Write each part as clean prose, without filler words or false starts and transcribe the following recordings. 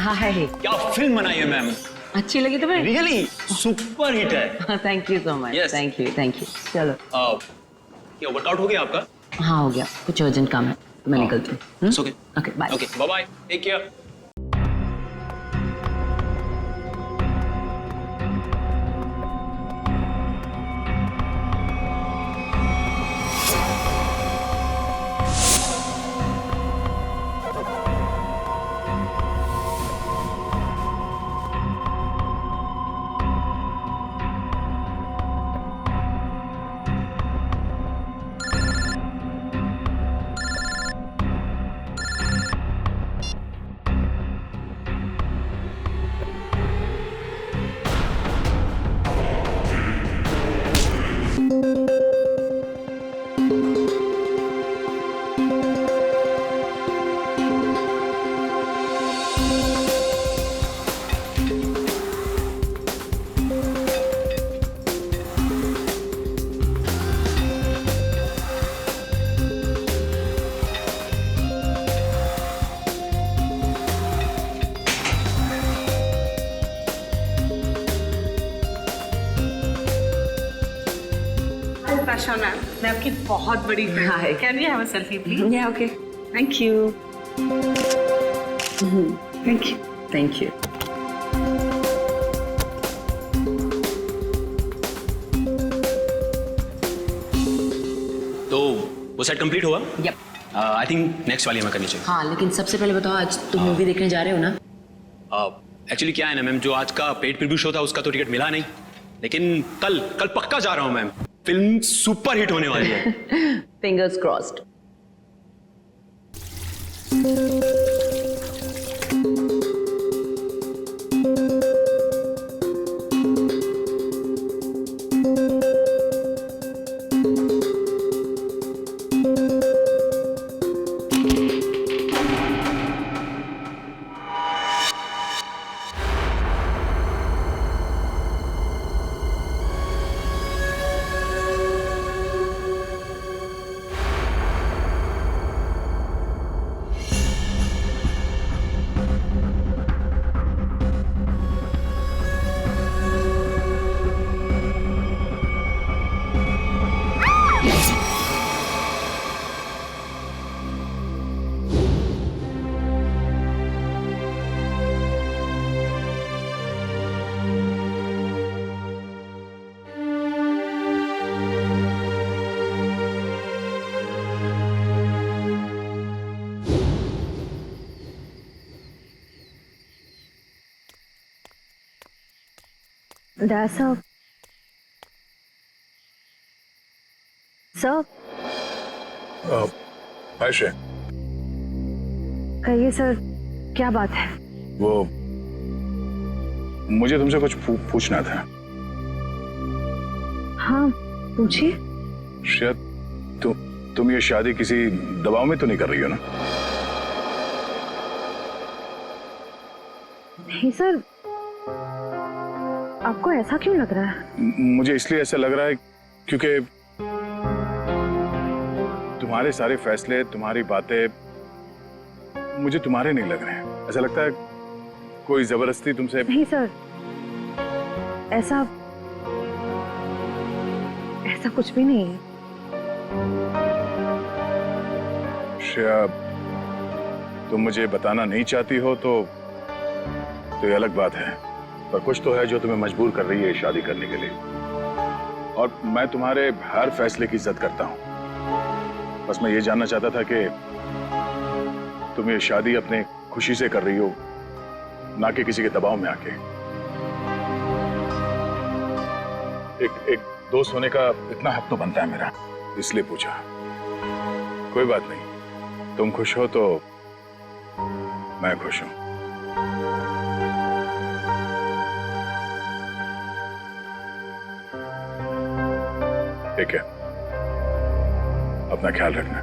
हाय। क्या फिल्म बनाई है मैम, अच्छी लगी तुम्हें? रियली सुपर हिट है। Thank you so much. Yes. Thank you. चलो। क्या वर्कआउट हो गया आपका? हाँ हो गया, कुछ अर्जेंट काम है तो मैं निकलती हूँ। Okay okay bye. Okay bye bye, take care. Prashant ma'am, मैं आपकी बहुत बड़ी फैन Hi. हूँ। Can we have a selfie, please? Yeah, okay. Thank you. Thank you. Thank you. तो वो सेट कंप्लीट हुआ? Yep. आई थिंक नेक्स्ट वाली हमें करनी चाहिए। हाँ लेकिन सबसे पहले बताओ, आज तुम मूवी देखने जा रहे हो ना? एक्चुअली क्या है ना मैम, जो आज का पेड प्रीव्यू शो था उसका तो टिकट मिला नहीं, लेकिन कल पक्का जा रहा हूँ मैम। फिल्म सुपर हिट होने वाली है। Fingers crossed. Dad, sir. Sir, हाय श्रेया, कहिए सर, क्या बात है? वो मुझे तुमसे कुछ पूछना था। हाँ पूछिए। श्रेया, तुम ये शादी किसी दबाव में तो नहीं कर रही हो ना? नहीं सर, आपको ऐसा क्यों लग रहा है? मुझे इसलिए ऐसा लग रहा है क्योंकि तुम्हारे सारे फैसले, तुम्हारी बातें मुझे तुम्हारे नहीं लग रहे हैं। ऐसा लगता है कोई जबरदस्ती तुमसे। नहीं सर, ऐसा कुछ भी नहीं है। श्रेया, तुम मुझे बताना नहीं चाहती हो तो ये अलग बात है, पर कुछ तो है जो तुम्हें मजबूर कर रही है शादी करने के लिए। और मैं तुम्हारे हर फैसले की इज्जत करता हूं। बस मैं ये जानना चाहता था कि तुम ये शादी अपने खुशी से कर रही हो, ना कि किसी के दबाव में आके। एक दोस्त होने का इतना हक तो बनता है मेरा, इसलिए पूछा। कोई बात नहीं, तुम खुश हो तो मैं खुश हूं। ठीक है, अपना ख्याल रखना।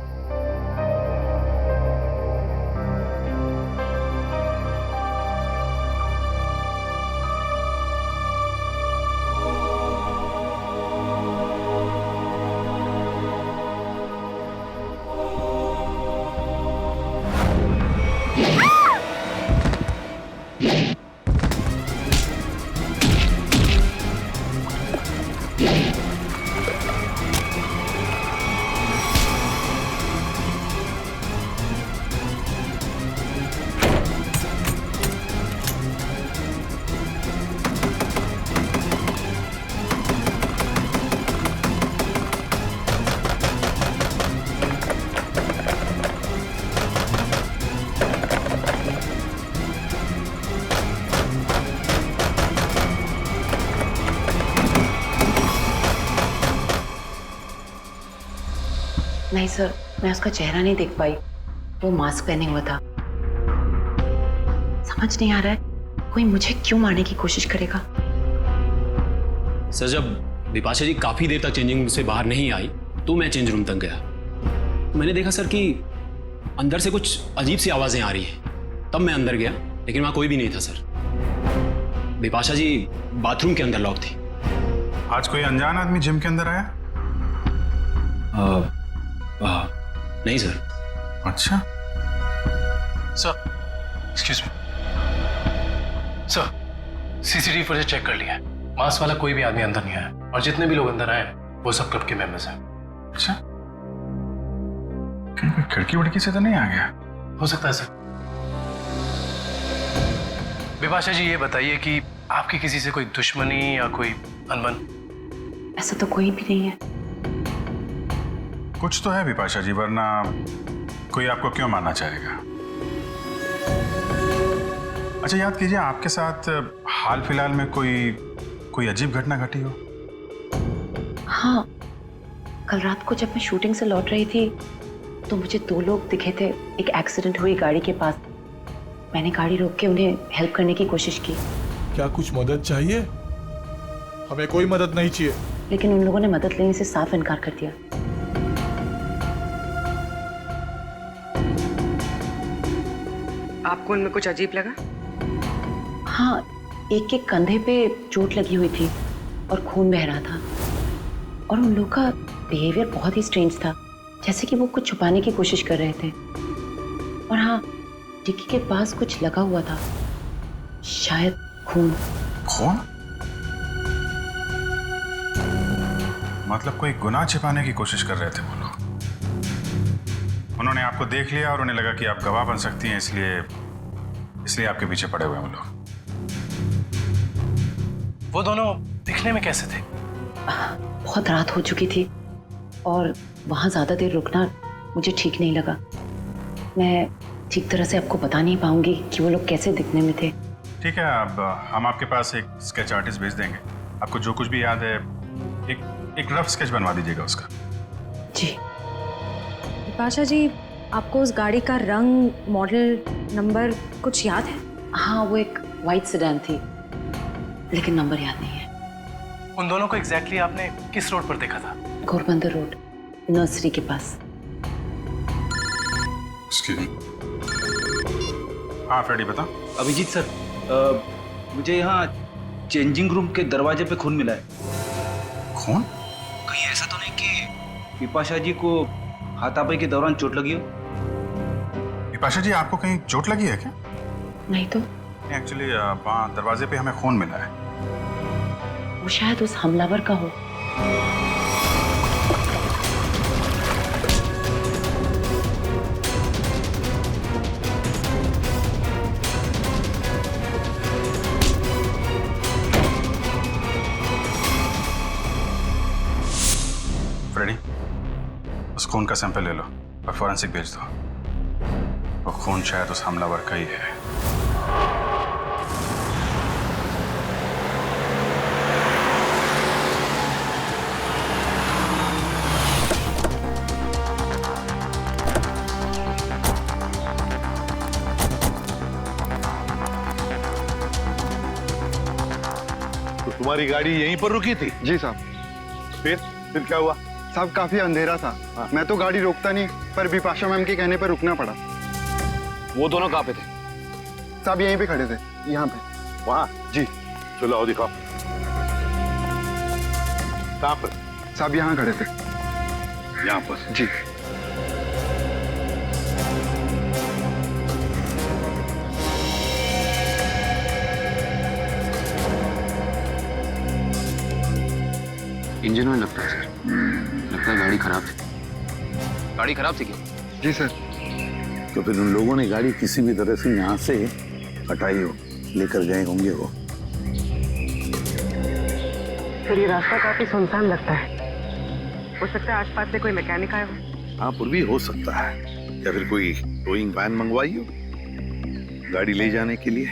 नहीं सर, मैं उसका चेहरा नहीं देख पाई, वो मास्क पहने हुआ था। समझ नहीं आ रहा है कोई मुझे क्यों मारने की कोशिश करेगा। सर जब बिपाशा जी काफी देर तक चेंजिंग रूम से बाहर नहीं आई तो मैं चेंज रूम तक गया। मैंने देखा सर कि अंदर से कुछ अजीब सी आवाजें आ रही हैं। तब मैं अंदर गया लेकिन वहां कोई भी नहीं था सर। बिपाशा जी बाथरूम के अंदर लॉक थी। आज कोई अनजान आदमी जिम के अंदर आया? नहीं सर। अच्छा sir excuse me sir, CCTV footage check कर लिया है, मास्क वाला कोई भी आदमी अंदर नहीं आया और जितने भी लोग अंदर आए वो सब क्लब के मेंबर्स हैं। अच्छा, कहीं कोई खिड़की वड़की से तो नहीं आ गया? हो सकता है सर। बिपाशा जी ये बताइए कि आपकी किसी से कोई दुश्मनी या कोई अनबन? ऐसा तो कोई भी नहीं है। कुछ तो है बिपाशा जी, वरना कोई आपको क्यों मारना चाहेगा? अच्छा याद कीजिए, आपके साथ हाल फिलहाल में कोई अजीब घटना घटी हो? हाँ, कल रात को जब मैं शूटिंग से लौट रही थी तो मुझे 2 लोग दिखे थे एक एक्सीडेंट हुई गाड़ी के पास। मैंने गाड़ी रोक के उन्हें हेल्प करने की कोशिश की। क्या कुछ मदद चाहिए? हमें कोई मदद नहीं चाहिए। लेकिन उन लोगों ने मदद लेने से साफ इनकार कर दिया। आपको उनमें कुछ अजीब लगा? हाँ, एक के कंधे पे चोट लगी हुई थी और खून बह रहा था। और उन लोगों का बिहेवियर बहुत ही स्ट्रेंज था, जैसे कि वो कुछ छुपाने की कोशिश कर रहे थे। और हाँ, डिक्की के पास कुछ लगा हुआ था, शायद खून। खून? मतलब कोई गुनाह छिपाने की कोशिश कर रहे थे वो लोग। उन्होंने आपको देख लिया और उन्हें लगा कि आप गवाह बन सकती हैं, इसलिए आपके पीछे पड़े हुए हैं वो लोग। वो दोनों दिखने में कैसे थे? बहुत रात हो चुकी थी और वहाँ ज्यादा देर रुकना मुझे ठीक नहीं लगा। मैं ठीक तरह से आपको बता नहीं पाऊंगी कि वो लोग कैसे दिखने में थे। ठीक है, अब हम आपके पास एक स्केच आर्टिस्ट भेज देंगे। आपको जो कुछ भी याद है एक रफ स्केच बनवा दीजिएगा उसका। जी। बिपाशा जी, आपको उस गाड़ी का रंग, मॉडल, नंबर कुछ याद है? हाँ, वो एक वाइट सेडान थी, लेकिन नंबर याद नहीं है। उन दोनों को एग्जैक्टली आपने किस रोड पर देखा था? घोरबंदर रोड, नर्सरी के पास। हाँ फ्रेडी बता। अभिजीत सर, मुझे यहाँ चेंजिंग रूम के दरवाजे पे खून मिला है। खून? कहीं ऐसा तो नहीं कि बिपाशा जी को हाथापाई के दौरान चोट लगी हो? बिपाशा जी, आपको कहीं चोट लगी है क्या? नहीं तो। एक्चुअली वहाँ दरवाजे पे हमें खून मिला है। वो शायद उस हमलावर का हो। फ्रेडी, उस खून का सैंपल ले लो और फॉरेंसिक भेज दो। वो खून शायद उस हमलावर का ही है। तो तुम्हारी गाड़ी यहीं पर रुकी थी? जी साहब। फिर क्या हुआ? साहब काफी अंधेरा था। हाँ। मैं तो गाड़ी रोकता नहीं, पर बिपाशा मैम के कहने पर रुकना पड़ा। वो दोनों कहाँ पे थे? साहब यहीं पे खड़े थे, यहाँ पे। वहाँ? जी। चलो आओ दिखाओ। कहाँ पर? साहब यहाँ खड़े थे। यहाँ पर? जी। इंजन में लगता है सर, लगता है गाड़ी खराब थी। गाड़ी खराब थी क्या? जी सर। तो फिर उन लोगों ने गाड़ी किसी भी तरह से यहाँ से हटाई हो, लेकर गए होंगे वो। फिर ये रास्ता काफी सुनसान लगता है। हो सकता है आसपास से कोई मैकेनिक आया हो। हाँ, पर भी हो सकता है, या फिर कोई टोइंग वैन मंगवाई हो गाड़ी ले जाने के लिए।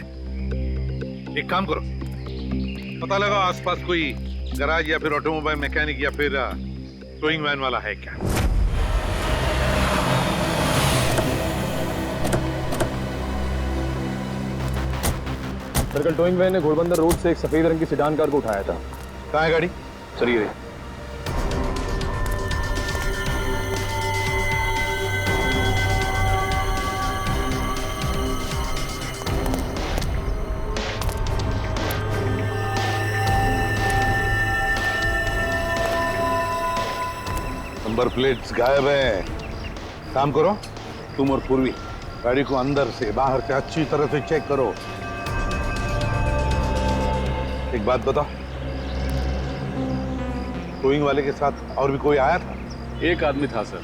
एक काम करो, पता लगाओ आसपास कोई गराज या फिर ऑटोमोबाइल मैकेनिक या फिर टोइंग वैन वाला है क्या। सर कल टोइंग वैन ने घोड़बंदर रोड से एक सफेद रंग की सेडान कार को उठाया था। कहाँ है गाड़ी? सर ये नंबर प्लेट्स गायब है। काम करो, तुम और पूर्वी गाड़ी को अंदर से बाहर से अच्छी तरह से चेक करो। एक बात बताओ, टोइंग वाले के साथ और भी कोई आया था? एक आदमी था सर।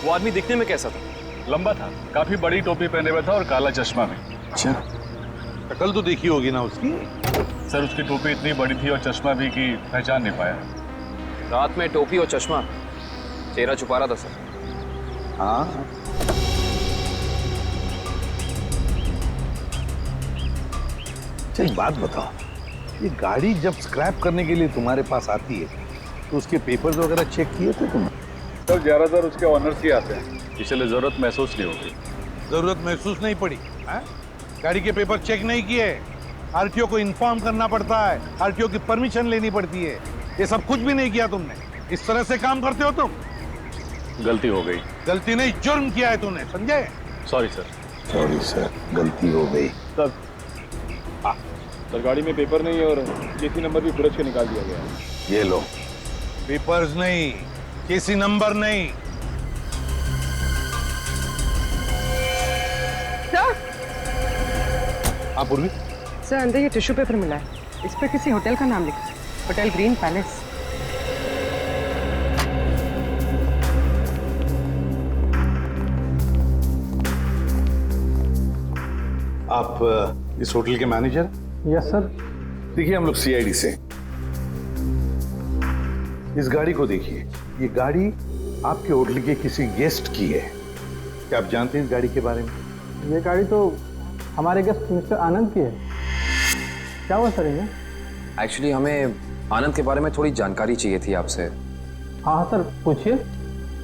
वो आदमी दिखने में कैसा था? लंबा था, काफी बड़ी टोपी पहने हुआ था और काला चश्मा में। अच्छा, शक्ल तो देखी होगी ना उसकी? सर उसकी टोपी इतनी बड़ी थी और चश्मा भी कि पहचान नहीं पाया। रात में टोपी और चश्मा, चेहरा छुपा रहा था सर। हाँ, एक बात बताओ, ये गाड़ी जब स्क्रैप करने के लिए तुम्हारे पास आती है तो उसके पेपर्स वगैरह चेक किए थे तुमने? सर ज्यादातर उसके ऑनर्स ही आते हैं, इसलिए जरूरत महसूस नहीं होगी। जरूरत महसूस नहीं पड़ी है? गाड़ी के पेपर चेक नहीं किए? आरटीओ को इन्फॉर्म करना पड़ता है, आरटीओ की परमिशन लेनी पड़ती है, ये सब कुछ भी नहीं किया तुमने। इस तरह से काम करते हो तुम? गलती हो गई। गलती नहीं, जुर्म किया है तूने, समझे? Sorry sir. सॉरी सर, गलती हो गई। सर सर गाड़ी में पेपर नहीं है और केसी नंबर भी फुरज के निकाल दिया गया है। ये लो, पेपर्स नहीं, केसी नंबर नहीं। सर हाँ पूर्वी, सर अंदर ये टिश्यू पेपर मिला है, इस पर किसी होटल का नाम लिखा है, होटल ग्रीन पैलेस। आप इस होटल के मैनेजर? Yes sir. देखिए हम लोग सीआईडी से। इस गाड़ी को देखिए, ये गाड़ी आपके होटल के किसी गेस्ट की है। क्या आप जानते हैं इस गाड़ी के बारे में? ये गाड़ी तो हमारे गेस्ट मिस्टर आनंद की है। क्या हुआ सर इन्हें? एक्चुअली हमें आनंद के बारे में थोड़ी जानकारी चाहिए थी आपसे। हाँ सर, पूछिए।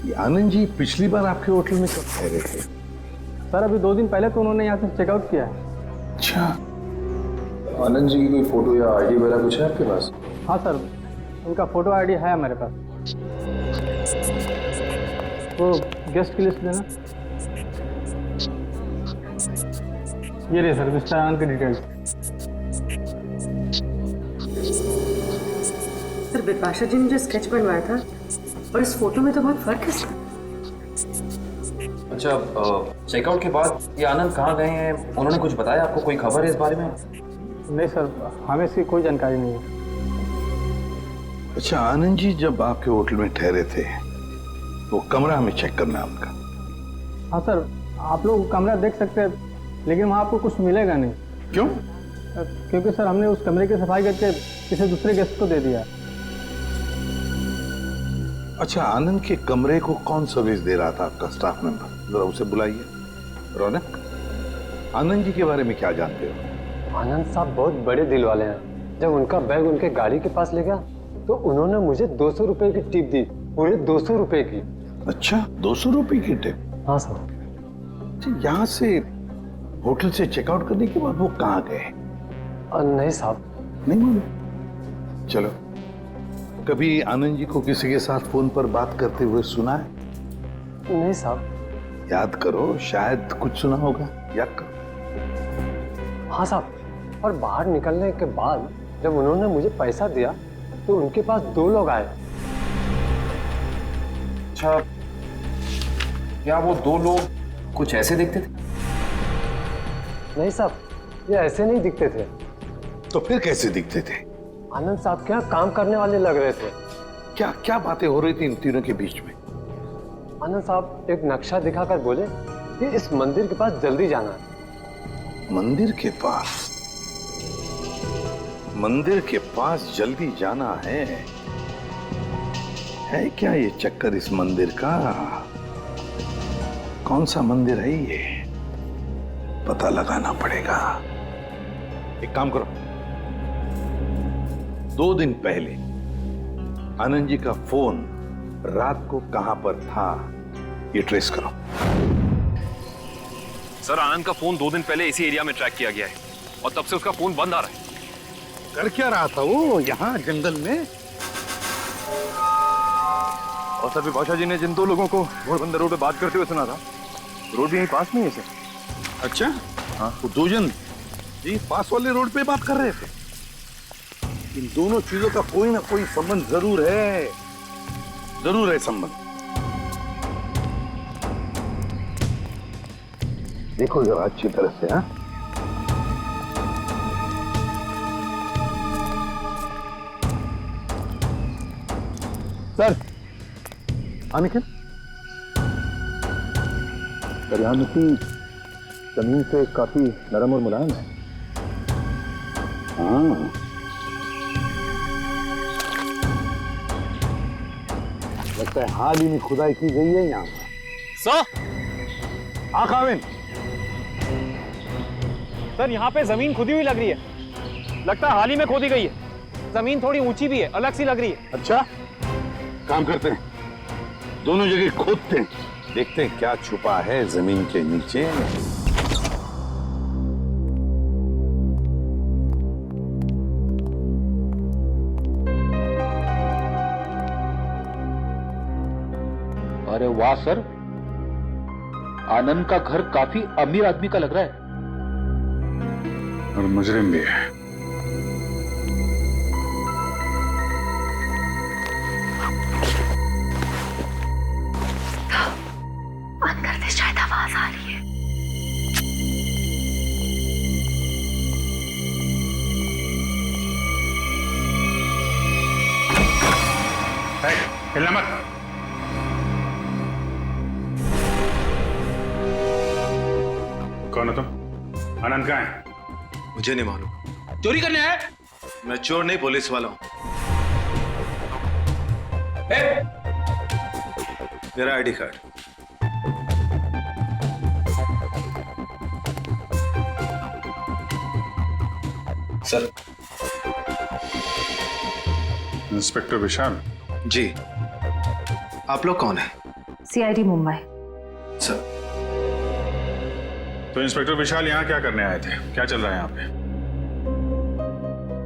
ये आनंद जी पिछली बार आपके होटल में कब ठहरे थे? सर अभी 2 दिन पहले तो उन्होंने यहाँ से चेकआउट किया है। अच्छा, आनंद जी की कोई फोटो या आईडी वगैरह कुछ है आपके पास? हाँ सर, उनका फोटो आईडी है हमारे पास। वो गेस्ट की लिस्ट देना। ये रही सर मिस्टर आनंद की डिटेल्स। सर बिपाशा जी ने जो स्केच बनवाया था और इस फोटो में तो बहुत फर्क है सर। अच्छा, चेकआउट के बाद ये आनंद कहाँ गए हैं, उन्होंने कुछ बताया आपको? कोई खबर है इस बारे में? नहीं सर, हमें इसकी कोई जानकारी नहीं है। अच्छा, आनंद जी जब आपके होटल में ठहरे थे वो कमरा हमें चेक करना है उनका। हाँ सर, आप लोग कमरा देख सकते हैं, लेकिन वहाँ आपको कुछ मिलेगा नहीं। क्यों? क्योंकि सर हमने उस कमरे की सफाई करके किसी दूसरे गेस्ट को दे दिया। अच्छा, आनंद के कमरे को कौन सर्विस दे रहा था आपका स्टाफ मेंबर? जरा उसे बुलाइए। रौनक, आनंद जी के बारे में क्या जानते हो? आनंद साहब बहुत बड़े दिल वाले हैं। जब उनका बैग उनके गाड़ी के पास ले गया तो उन्होंने मुझे 200 रुपए की टिप दी, पूरे 200 रुपए की। अच्छा, 200 रुपए की टिप? हाँ सर। यहाँ से होटल से चेकआउट करने के बाद वो कहाँ गए? नहीं साहब, नहीं मालूम। चलो, कभी आनंद जी को किसी के साथ फोन पर बात करते हुए सुना है? नहीं साहब। याद करो, शायद कुछ सुना होगा, याद करो। हाँ साहब, और बाहर निकलने के बाद जब उन्होंने मुझे पैसा दिया तो उनके पास 2 लोग आए। अच्छा, क्या वो 2 लोग कुछ ऐसे दिखते थे? नहीं साहब, ये ऐसे नहीं दिखते थे। तो फिर कैसे दिखते थे? आनंद साहब के यहाँ काम करने वाले लग रहे थे। क्या क्या बातें हो रही थी इन तीनों के बीच में? आनंद साहब एक नक्शा दिखाकर बोले कि इस मंदिर के पास जल्दी जाना है। मंदिर के पास? मंदिर के पास जल्दी जाना है क्या ये चक्कर इस मंदिर का? कौन सा मंदिर है ये? पता लगाना पड़ेगा। एक काम करो, 2 दिन पहले आनंद जी का फोन रात को कहां पर था ये ट्रेस करो। सर आनंद का फोन 2 दिन पहले इसी एरिया में ट्रैक किया गया है। और तब से उसका फोन बंद आ रहा है। कर क्या रहा था वो यहाँ जंगल में? और सर विपाशा जी ने जिन दो लोगों को घोड़बंदर रोड पे बात करते हुए सुना था, रोड भी यहीं पास में है सर। अच्छा, हाँ, वो दो जन जी पास वाले रोड पे बात कर रहे थे। इन दोनों चीजों का कोई ना कोई संबंध जरूर है संबंध। देखो जरा अच्छी तरह से। हाँ, सर अनिकेत, दरिया मिट्टी जमीन से काफी नरम और मुलायम है। हाँ, लगता है हाल ही में खुदाई की गई है यहाँ पर। सर आकाविन, सर यहाँ पे जमीन खुदी हुई लग रही है। लगता है हाल ही में खोदी गई है। जमीन थोड़ी ऊंची भी है, अलग सी लग रही है। अच्छा, काम करते हैं, दोनों जगह खोदते हैं, देखते हैं क्या छुपा है जमीन के नीचे। अरे वाह सर, आनंद का घर काफी अमीर आदमी का लग रहा है। और मुजरिम भी है। अंदर से शायद आवाज आ रही है। हिलना मत। कौन हो तुम? आनंद कहाँ है? मुझे नहीं मालूम। चोरी करने आए? मैं चोर नहीं, पुलिस वाला हूं। मेरा आईडी कार्ड। सर। इंस्पेक्टर विशाल जी, आप लोग कौन हैं? CID मुंबई। सर, तो इंस्पेक्टर विशाल यहाँ क्या करने आए थे? क्या चल रहा है यहाँ पे?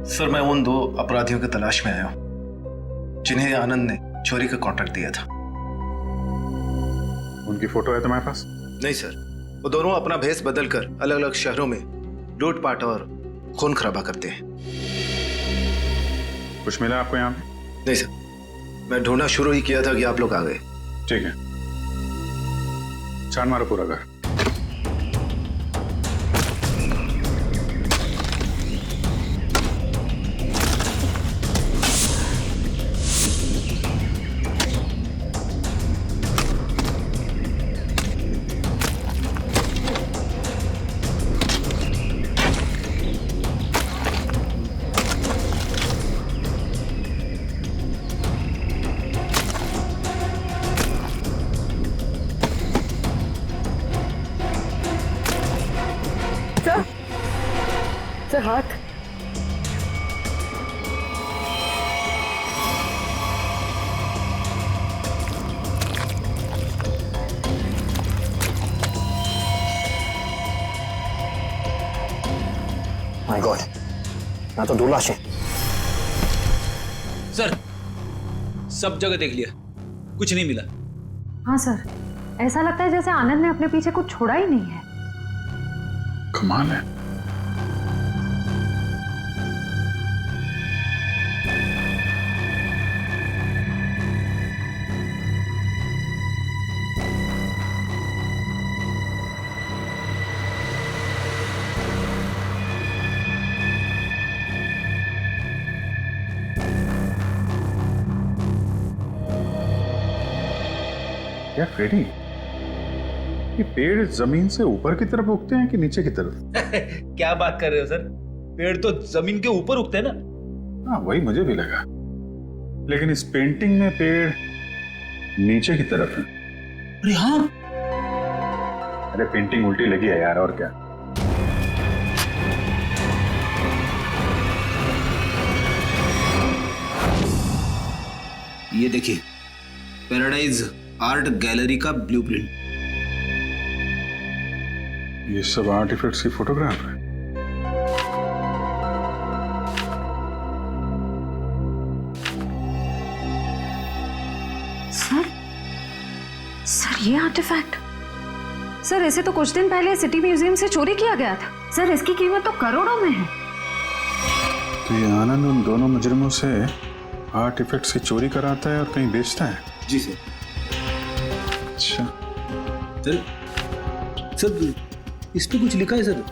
सर मैं उन दो अपराधियों की तलाश में आया हूं जिन्हें आनंद ने चोरी का कॉन्ट्रैक्ट दिया था। उनकी फोटो है तुम्हारे पास? नहीं सर, वो दोनों अपना भेष बदलकर अलग अलग शहरों में लूटपाट और खून खराबा करते हैं। कुछ मिला आपको यहाँ पे? नहीं सर, मैं ढूंढना शुरू ही किया था कि आप लोग आ गए। ठीक है, छान मारो पूरा घर। सर हाथ। माय गॉड, ना तो 2 लाशें। सर सब जगह देख लिया, कुछ नहीं मिला। हाँ सर, ऐसा लगता है जैसे आनंद ने अपने पीछे कुछ छोड़ा ही नहीं है। कमाल है। क्या फ्रेडी, ये पेड़ जमीन से ऊपर की तरफ उगते हैं कि नीचे की तरफ? क्या बात कर रहे हो सर, पेड़ तो जमीन के ऊपर उगते हैं ना। हाँ वही मुझे भी लगा, लेकिन इस पेंटिंग में पेड़ नीचे की तरफ है। अरे हाँ, अरे पेंटिंग उल्टी लगी है यार, और क्या। ये देखिए, पैराडाइज आर्ट गैलरी का ब्लूप्रिंट। ये सब आर्टिफैक्ट्स की फोटोग्राफ है। ये आर्टिफैक्ट, सर इसे तो कुछ दिन पहले सिटी म्यूजियम से चोरी किया गया था। सर इसकी कीमत तो करोड़ों में है। तो ये आनंद उन दोनों मुजरिमों से आर्टिफैक्ट्स की चोरी कराता है और कहीं बेचता है? जी सर। अच्छा सर इस पे कुछ लिखा है सर।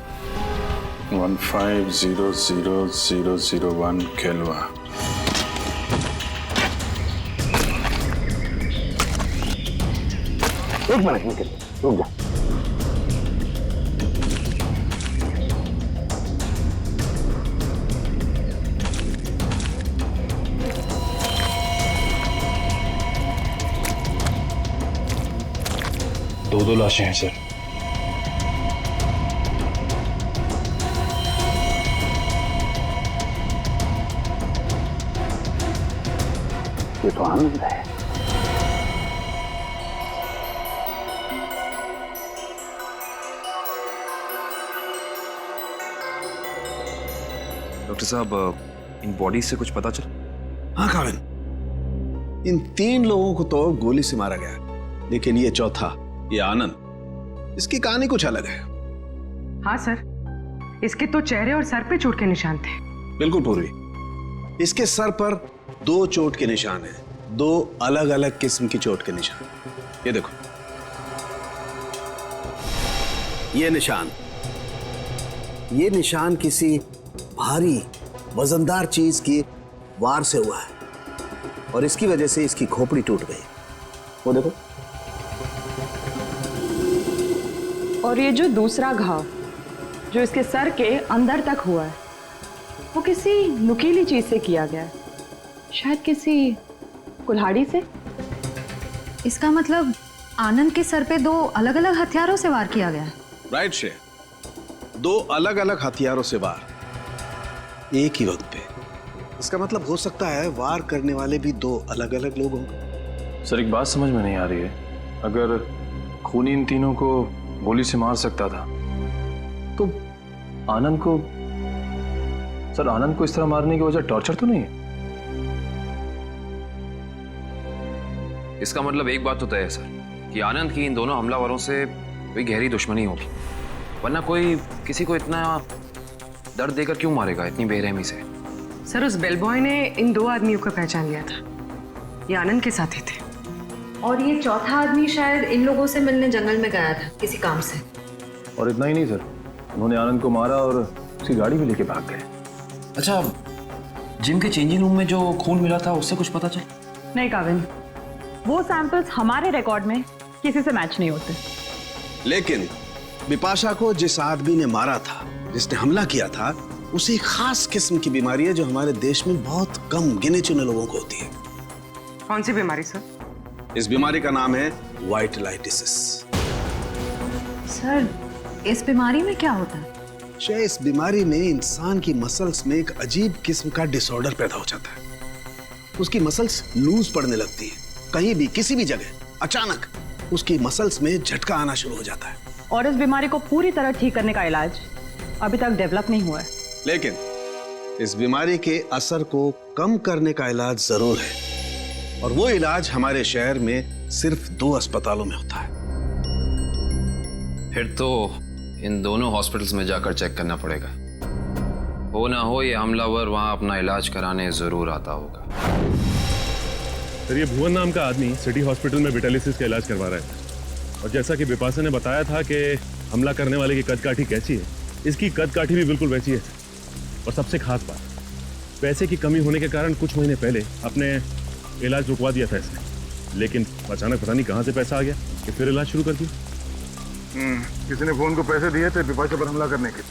15000001 केल्वा। एक मिनट निकल, रुक जा। दो लाशें हैं सर। ये तो आनंद है। डॉक्टर साहब, इन बॉडी से कुछ पता चला? हाँ काविन, इन 3 लोगों को तो गोली से मारा गया, लेकिन ये चौथा, ये आनंद, इसकी कहानी कुछ अलग है। हाँ सर, इसके तो चेहरे और सर पे चोट के निशान थे। बिल्कुल पूर्वी, इसके सर पर 2 चोट के निशान हैं, 2 अलग अलग किस्म की चोट के निशान। ये देखो, ये निशान किसी भारी वजनदार चीज की वार से हुआ है और इसकी वजह से इसकी खोपड़ी टूट गई। वो देखो। और ये जो दूसरा घाव जो इसके सर के अंदर तक हुआ है, वो किसी नुकीली चीज से किया गया है, शायद किसी कुल्हाड़ी से। इसका मतलब आनंद के सर पे 2 अलग अलग हथियारों से वार किया गया है। राइट श्रेया, 2 अलग अलग हथियारों से वार एक ही वक्त पे। इसका मतलब हो सकता है वार करने वाले भी 2 अलग अलग लोग होंगे। सर एक बात समझ में नहीं आ रही है, अगर खूनी इन तीनों को गोली से मार सकता था तो आनंद को, सर आनंद को इस तरह मारने की वजह टॉर्चर तो नहीं है? इसका मतलब एक बात तो तय है सर कि आनंद की इन दोनों हमलावरों से कोई गहरी दुश्मनी होगी, वरना कोई किसी को इतना दर्द देकर क्यों मारेगा इतनी बेरहमी से? सर उस बेलबॉय ने इन 2 आदमियों को पहचान लिया था, ये आनंद के साथी थे। और ये चौथा आदमी शायद इन लोगों से मिलने जंगल में गया था किसी काम से। और इतना ही नहीं सर, उन्होंने आनंद को मारा और उसकी गाड़ी भी लेके भाग गए। अच्छा, जिम के चेंजिंग रूम में जो खून मिला था उससे कुछ पता चला? नहीं काविन, वो सैंपल्स हमारे रिकॉर्ड में किसी से मैच नहीं होते। लेकिन बिपाशा को जिस आदमी ने मारा था, जिसने हमला किया था, उसे एक खास किस्म की बीमारी है जो हमारे देश में बहुत कम गिने चुने लोगों को होती है। कौन सी बीमारी सर? इस बीमारी का नाम है वाइटलाइटिसिस। सर इस बीमारी में क्या होता है? इस बीमारी में इंसान की मसल्स में एक अजीब किस्म का डिसऑर्डर पैदा हो जाता है। उसकी मसल्स लूज पड़ने लगती है, कहीं भी किसी भी जगह अचानक उसकी मसल्स में झटका आना शुरू हो जाता है। और इस बीमारी को पूरी तरह ठीक करने का इलाज अभी तक डेवलप नहीं हुआ है। लेकिन इस बीमारी के असर को कम करने का इलाज जरूर है, और वो इलाज हमारे शहर में सिर्फ 2 अस्पतालों में होता है। फिर तो इन दोनों हॉस्पिटल्स में जाकर चेक करना पड़ेगा। हो ना हो ये हमलावर वहां अपना इलाज कराने जरूर आता होगा। सर ये भुवन नाम का आदमी सिटी हॉस्पिटल में विटालिसिस का इलाज करवा रहा है, और जैसा कि बिपाशा ने बताया था कि हमला करने वाले की कदकाठी कैसी है, इसकी कदकाठी भी बिल्कुल वैसी है। और सबसे खास बात, पैसे की कमी होने के कारण कुछ महीने पहले अपने इलाज रुकवा दिया था इसने, लेकिन अचानक पता नहीं कहां से पैसा आ गया कि फिर इलाज शुरू कर दिया। किसी ने फोन को पैसे दिए थे बिपाशा पर हमला करने के।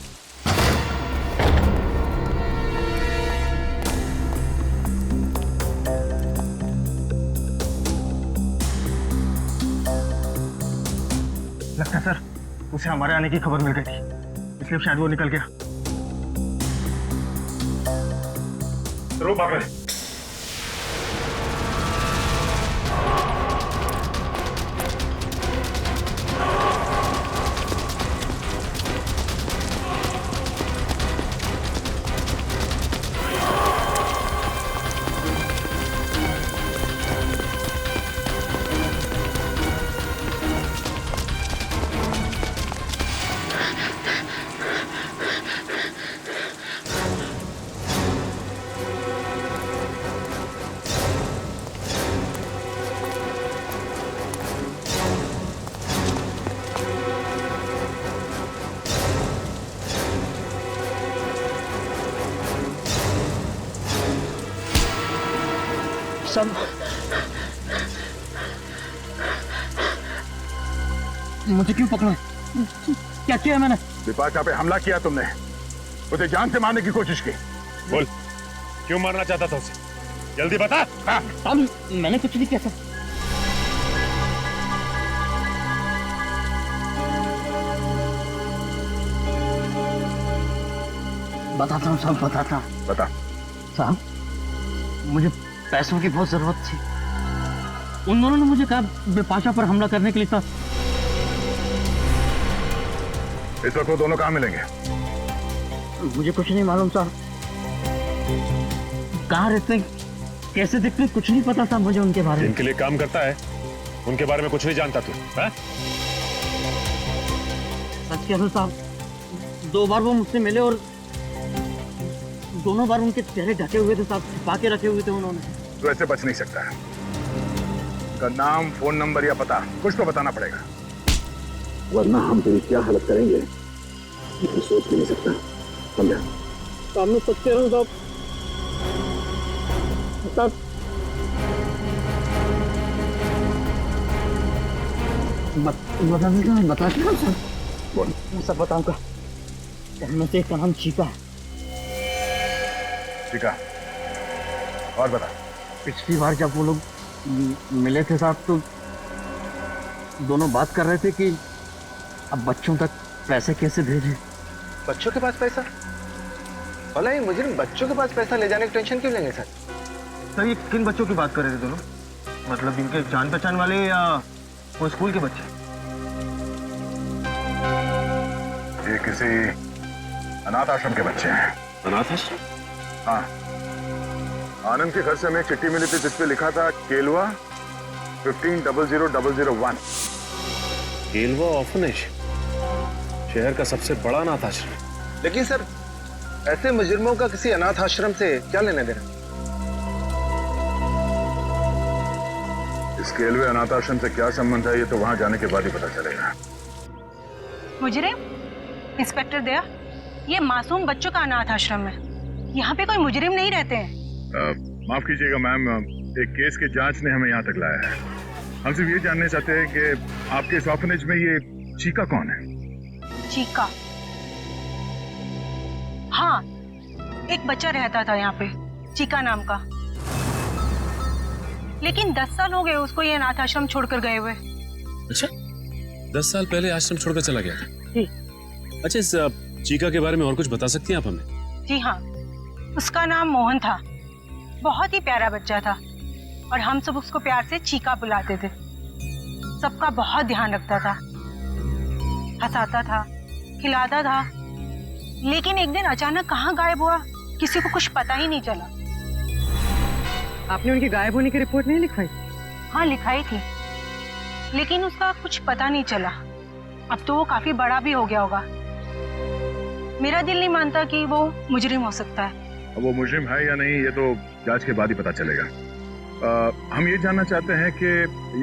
लगता है सर उसे हमारे आने की खबर मिल गई थी, इसलिए शायद वो निकल गया। रो बाबा। सब मुझे क्यों पकड़ा? क्या किया मैंने? बिपाशा पे हमला किया तुमने, उसे जान से मारने की कोशिश की। बोल, क्यों मारना चाहता था उसे? जल्दी बता। हाँ। मैंने कुछ नहीं किया था। बताता हूँ साहब, बताता हूँ। बता। साहब, मुझे पैसों की बहुत जरूरत थी। उन दोनों ने मुझे कहा बिपाशा पर हमला करने के लिए था। इस वक्त वो दोनों कहाँ मिलेंगे? मुझे कुछ नहीं मालूम साहब, कहाँ रहते हैं, कैसे दिखते हैं, कुछ नहीं पता था मुझे उनके बारे में। जिनके लिए काम करता है उनके बारे में कुछ नहीं जानता तू? सच कह रहा हूं साहब, 2 बार वो मुझसे मिले और दोनों बार उनके चेहरे ढके हुए थे साहब, छिपा के रखे हुए थे उन्होंने। तो ऐसे बच नहीं सकता है। का नाम, फोन नंबर या पता कुछ तो बताना पड़ेगा, वरना हम तेरी क्या हालत करेंगे ये सोच भी नहीं सकता। समझा? सामने सच कह रहा हूं साहब। बता सर। बोल। मैं सब बताऊंगा। उनमें से एक का नाम चीका है। चीका? और बता। पिछली बार जब वो लोग मिले थे साहब तो दोनों बात कर रहे थे कि अब बच्चों तक पैसे कैसे भेजें। बच्चों के पास पैसा? भला ये मुजरिम बच्चों के पास पैसा ले जाने की टेंशन क्यों लेंगे सर? सर ये किन बच्चों की बात कर रहे थे दोनों? मतलब इनके जान पहचान वाले या वो स्कूल के बच्चे? ये किसी अनाथ आश्रम के बच्चे हैं। अनाथ आश्रम? हाँ, आनंद के घर से हमें एक चिट्ठी मिली थी जिसपे लिखा था केलवा 150001। केलवा ऑर्फनेज शहर का सबसे बड़ा अनाथ आश्रम। लेकिन सर ऐसे मुजरिमों का किसी अनाथ आश्रम से क्या लेना देना? इस केलवे अनाथ आश्रम से क्या संबंध है ये तो वहां जाने के बाद ही पता चलेगा। मुजरिम? इंस्पेक्टर दया, ये मासूम बच्चों का अनाथ आश्रम है, यहाँ पे कोई मुजरिम नहीं रहते हैं। माफ कीजिएगा मैम, एक केस की जांच ने हमें यहाँ तक लाया है। हम सिर्फ ये जानना चाहते हैं कि आपके इस ऑर्फनेज में ये चीका कौन है? चीका? हाँ, एक बच्चा रहता था यहाँ पे, चीका नाम का। लेकिन 10 साल हो गए उसको ये अनाथ आश्रम छोड़कर गए हुए। अच्छा, 10 साल पहले आश्रम छोड़कर चला गया था? जी। अच्छा, इस चीका के बारे में और कुछ बता सकती हैं आप हमें? जी हाँ, उसका नाम मोहन था, बहुत ही प्यारा बच्चा था और हम सब उसको प्यार से चीका बुलाते थे। सबका बहुत ध्यान रखता था, हंसाता था, खिलाता था। लेकिन एक दिन अचानक कहाँ गायब हुआ किसी को कुछ पता ही नहीं चला। आपने उनके गायब होने की रिपोर्ट नहीं लिखवाई? हाँ, लिखाई थी, लेकिन उसका कुछ पता नहीं चला। अब तो वो काफी बड़ा भी हो गया होगा। मेरा दिल नहीं मानता कि वो मुजरिम हो सकता है। अब वो मुजरिम है या नहीं ये तो जांच के बाद ही पता चलेगा। हम ये जानना चाहते हैं कि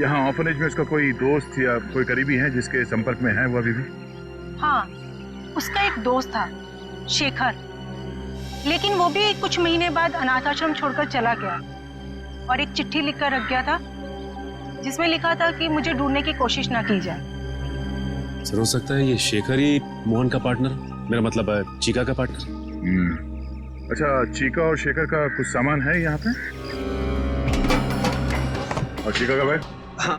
यहाँ ऑर्फनेज में उसका कोई दोस्त या कोई करीबी है जिसके संपर्क में है वो अभी भी? हाँ, उसका एक दोस्त था, शेखर, लेकिन वो भी कुछ महीने बाद अनाथ आश्रम छोड़कर चला गया और एक चिट्ठी लिखकर रख गया था जिसमें लिखा था कि मुझे ढूंढने की कोशिश ना की जाए। सर, हो सकता है ये शेखर ही मोहन का पार्टनर, मेरा मतलब है चीका का पार्टनर। अच्छा, चीका और शेखर का कुछ सामान है यहाँ पे? और चीका का बैग? हाँ।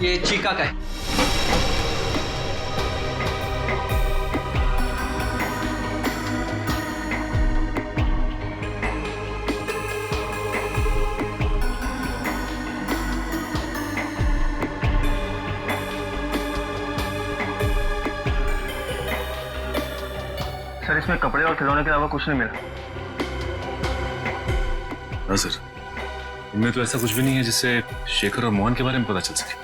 ये चीका का है। सर, इसमें कपड़े और खिलौने के अलावा कुछ नहीं मिला। हाँ सर, इनमें तो ऐसा कुछ भी नहीं है जिससे शेखर और मोहन के बारे में पता चल सके।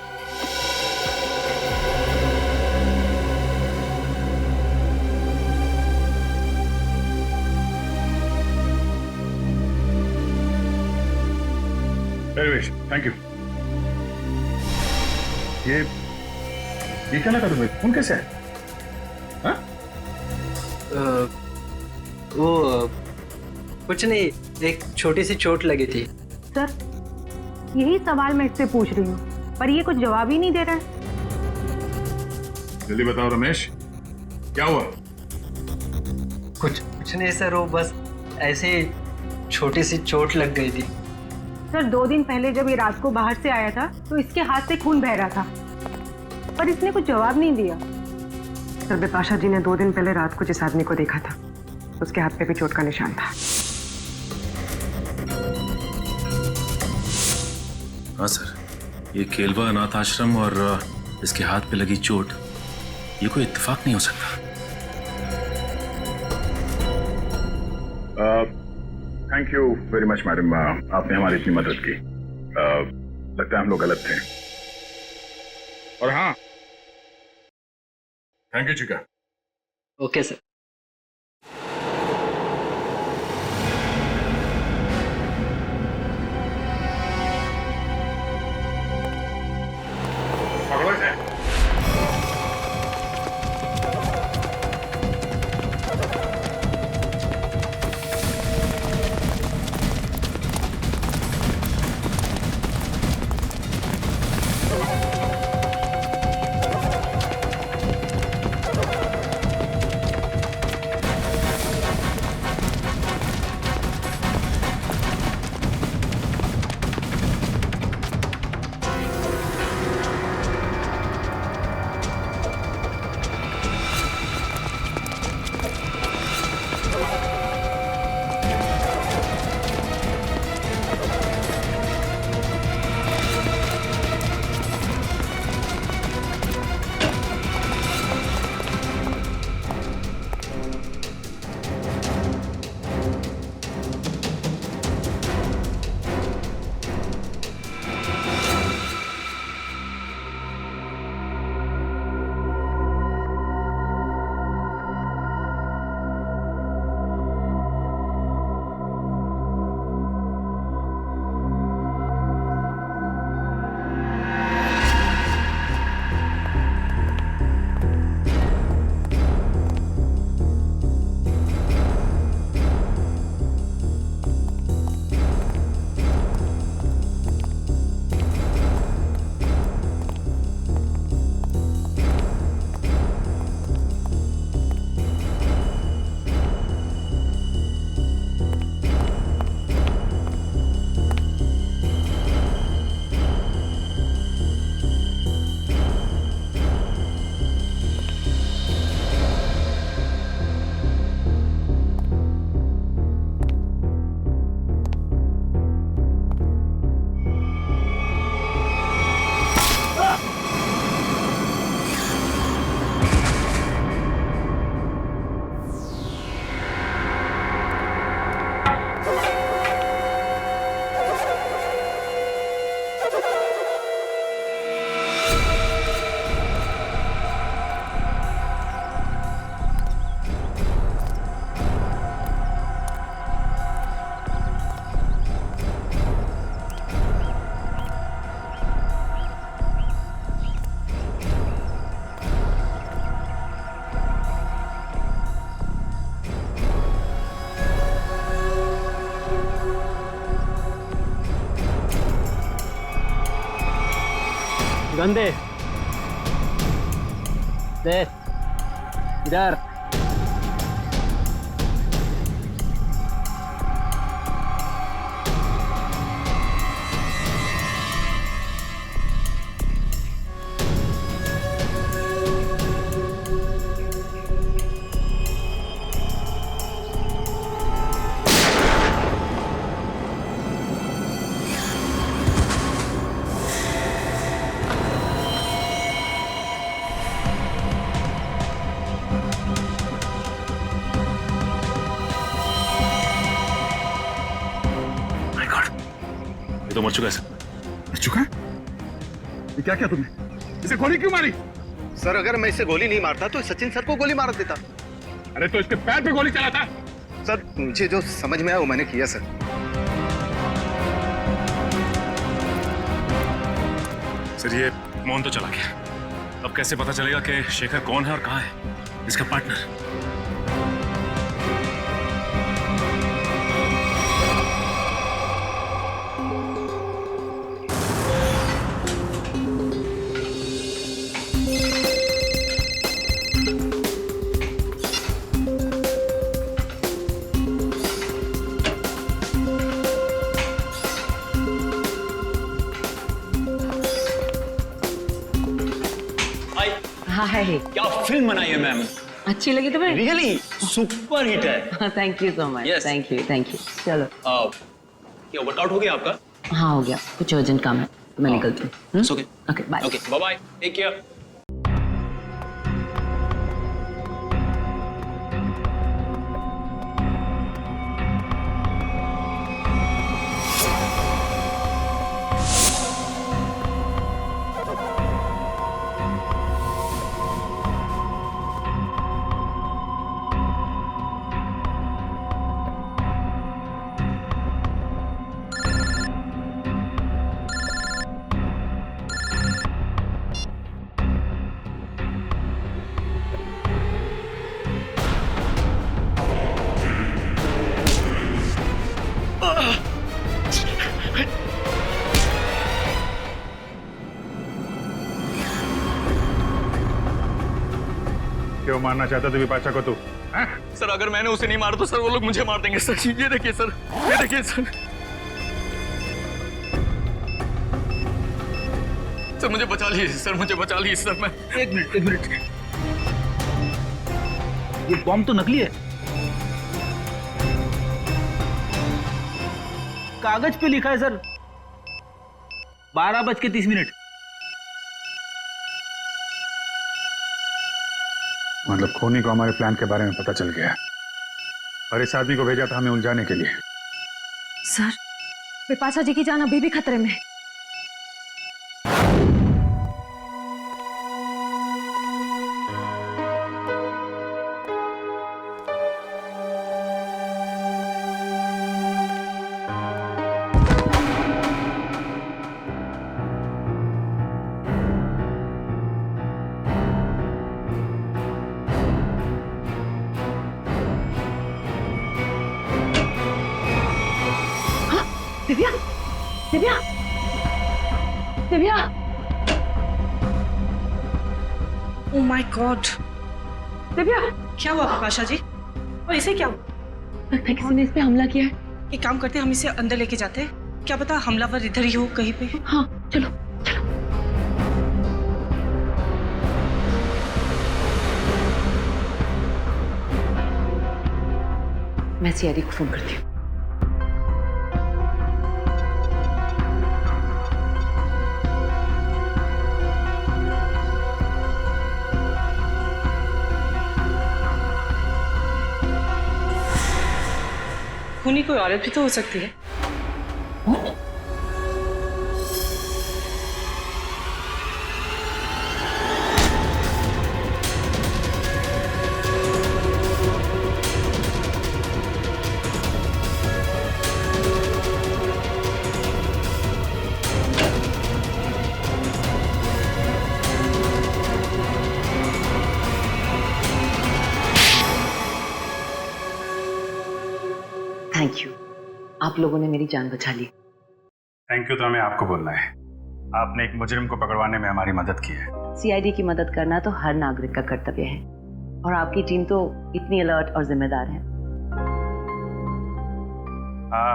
Thank you. ये क्या लगा तुम्हें? खून कैसे है? हाँ? वो कुछ नहीं, एक छोटी सी चोट लगी थी। सर, यही सवाल मैं इससे पूछ रही हूँ, पर ये कुछ जवाब ही नहीं दे रहा है। जल्दी बताओ रमेश, क्या हुआ? कुछ नहीं सर, वो बस ऐसे ही छोटी सी चोट लग गई थी। सर, 2 दिन पहले जब ये रात को बाहर से आया था तो इसके हाथ से खून बह रहा था, पर इसने कुछ जवाब नहीं दिया। सर, बिपाशा जी ने 2 दिन पहले रात को जिस आदमी को देखा था, उसके हाथ पे भी चोट का निशान था। हाँ सर, ये केलवा अनाथ आश्रम और इसके हाथ पे लगी चोट, ये कोई इत्तेफाक नहीं हो सकता। Thank you very much madam, आपने हमारी इतनी मदद की। लगता है हम लोग गलत थे। और हाँ, थैंक यू चिका। Okay sir. पकड़ो इसे। गंदे दे इधर। ये तो मर चुका है सर। मर चुका है? ये क्या किया तुमने? इसे गोली क्यों मारी? सर, अगर मैं इसे गोली नहीं मारता तो सचिन सर को गोली मार देता। अरे तो इसके पैर पे गोली चलाता। सर, मुझे जो समझ में आया वो मैंने किया सर। सर, ये मोहन तो चला गया, अब कैसे पता चलेगा कि शेखर कौन है और कहाँ है इसका पार्टनर? हाय। क्या फिल्म बनाई है मैम, अच्छी लगी तुम्हें? रियली सुपर हिट है। Thank you so much. Yes. Thank you. चलो क्या वर्कआउट हो गया आपका? हाँ हो गया, कुछ अर्जेंट काम है तो मैं निकलती हूँ। Okay okay bye. Okay bye bye, take care. क्यों मारना चाहता तू विपाशा को तू? सर अगर मैंने उसे नहीं मारा तो सर वो लोग मुझे मार देंगे सर। ये देखिए सर, ये देखिए सर। सर मुझे बचा लीजिए सर, मुझे बचा लीजिए सर। मैं एक मिनट। ये बॉम्ब तो नकली है। कागज पे लिखा है सर 12:30। मतलब खूनी को हमारे प्लान के बारे में पता चल गया और इस आदमी को भेजा था हमें उलझाने के लिए। सर, बिपाशा जी की जान अभी भी खतरे में है। Divya. Oh my God. Divya क्या हुआ बिपाशा जी? और इसे क्या हुआ? किसी ने इस पे हमला किया है। एक काम करते हैं, हम इसे अंदर लेके जाते हैं। क्या पता हमलावर इधर ही हो कहीं पे। हाँ चलो। मैं सीआईडी को फोन करती हूँ। खूनी कोई औरत भी तो हो सकती है। थैंक यू, आप लोगों ने मेरी जान बचा ली। थैंक यू तो हमें आपको बोलना है। आपने एक मुजरिम को पकड़वाने में हमारी मदद की है। सीआईडी की मदद करना तो हर नागरिक का कर्तव्य है और आपकी टीम तो इतनी अलर्ट और जिम्मेदार है।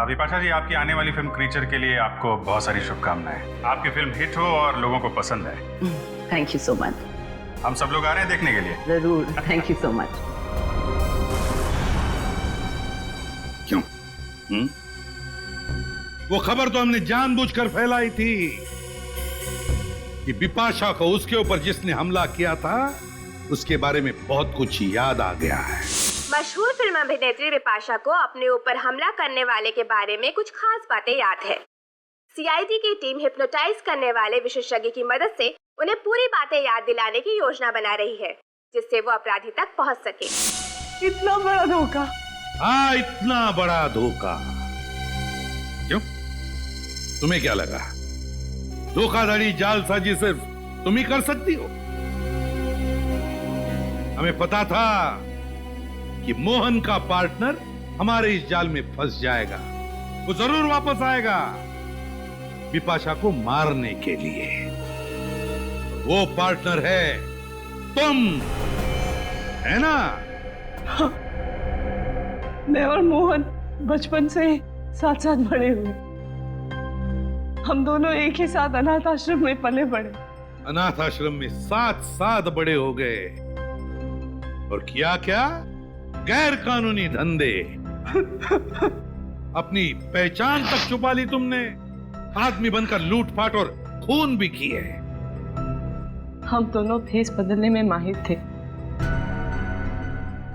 विपाशा जी, आपकी आने वाली फिल्म क्रीचर के लिए आपको बहुत सारी शुभकामनाएं। आपकी फिल्म हिट हो और लोगों को पसंद आए। Thank you so much. हम सब लोग आ रहे हैं देखने के लिए। जरूर, थैंक यू सो मच। क्यों? वो खबर तो हमने जानबूझकर फैलाई थी कि बिपाशा को उसके ऊपर जिसने हमला किया था उसके बारे में बहुत कुछ याद आ गया है। मशहूर फिल्म अभिनेत्री बिपाशा को अपने ऊपर हमला करने वाले के बारे में कुछ खास बातें याद है। सीआईडी की टीम हिप्नोटाइज करने वाले विशेषज्ञ की मदद से उन्हें पूरी बातें याद दिलाने की योजना बना रही है, जिससे वो अपराधी तक पहुंच सके। इतना बड़ा धोखा। हाँ, इतना बड़ा धोखा। क्यों? तुम्हें क्या लगा धोखाधड़ी जालसाजी सिर्फ तुम ही कर सकती हो? हमें पता था कि मोहन का पार्टनर हमारे इस जाल में फंस जाएगा। वो जरूर वापस आएगा बिपाशा को मारने के लिए। वो पार्टनर है तुम, है ना? हाँ, मैं और मोहन बचपन से साथ साथ बड़े हुए। हम दोनों एक ही साथ अनाथ आश्रम में पले बड़े। अनाथ आश्रम में साथ साथ बड़े हो गए और किया क्या? गैर कानूनी धंधे। अपनी पहचान तक छुपा ली तुमने। आदमी बनकर लूटपाट और खून भी किए। हम दोनों भेस बदलने में माहिर थे।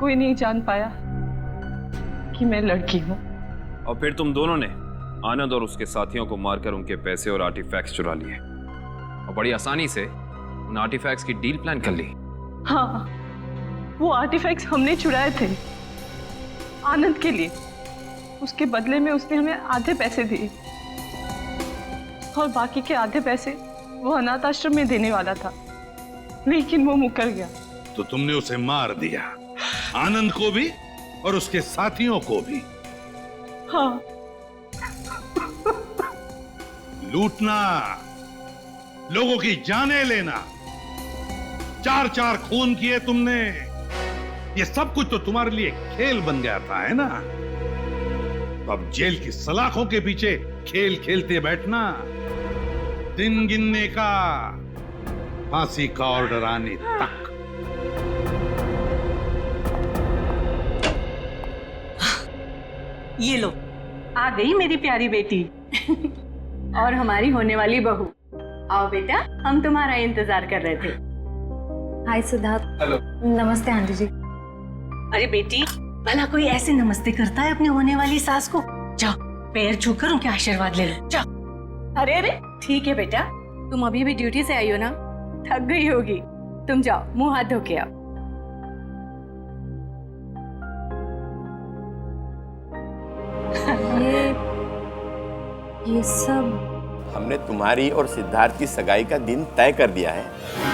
कोई नहीं जान पाया कि मैं लड़की हूं। और फिर तुम दोनों ने आनंद और उसके साथियों को मारकर उनके पैसे और आर्टिफैक्ट्स चुरा लिए और बड़ी आसानी से उन आर्टिफैक्ट्स की डील प्लान कर ली। हाँ, वो आर्टिफैक्ट्स हमने चुराए थे आनंद के लिए। उसके बदले में उसने हमें आधे पैसे दिए और बाकी के आधे पैसे वो अनाथ आश्रम में देने वाला था, लेकिन वो मुकर गया। तो तुमने उसे मार दिया, आनंद को भी और उसके साथियों को भी। हाँ। लूटना, लोगों की जानें लेना, 4-4 खून किए तुमने। ये सब कुछ तो तुम्हारे लिए खेल बन गया था, है ना? तो अब जेल की सलाखों के पीछे खेल खेलते बैठना, दिन गिनने का, फांसी का ऑर्डर आने तक। ये लो, आ गई मेरी प्यारी बेटी। और हमारी होने वाली बहू। आओ बेटा, हम तुम्हारा इंतजार कर रहे थे। हाय सिद्धार्थ। हेलो। नमस्ते आंटी जी। अरे बेटी, भला कोई ऐसे नमस्ते करता है अपनी होने वाली सास को? जाओ, पैर छूकर उनके आशीर्वाद ले लो, जाओ। अरे अरे, ठीक है बेटा, तुम अभी भी ड्यूटी से आई हो ना, थक गई होगी। तुम जाओ, मुंह हाथ धो के आओ। ये सब हमने तुम्हारी और सिद्धार्थ की सगाई का दिन तय कर दिया है।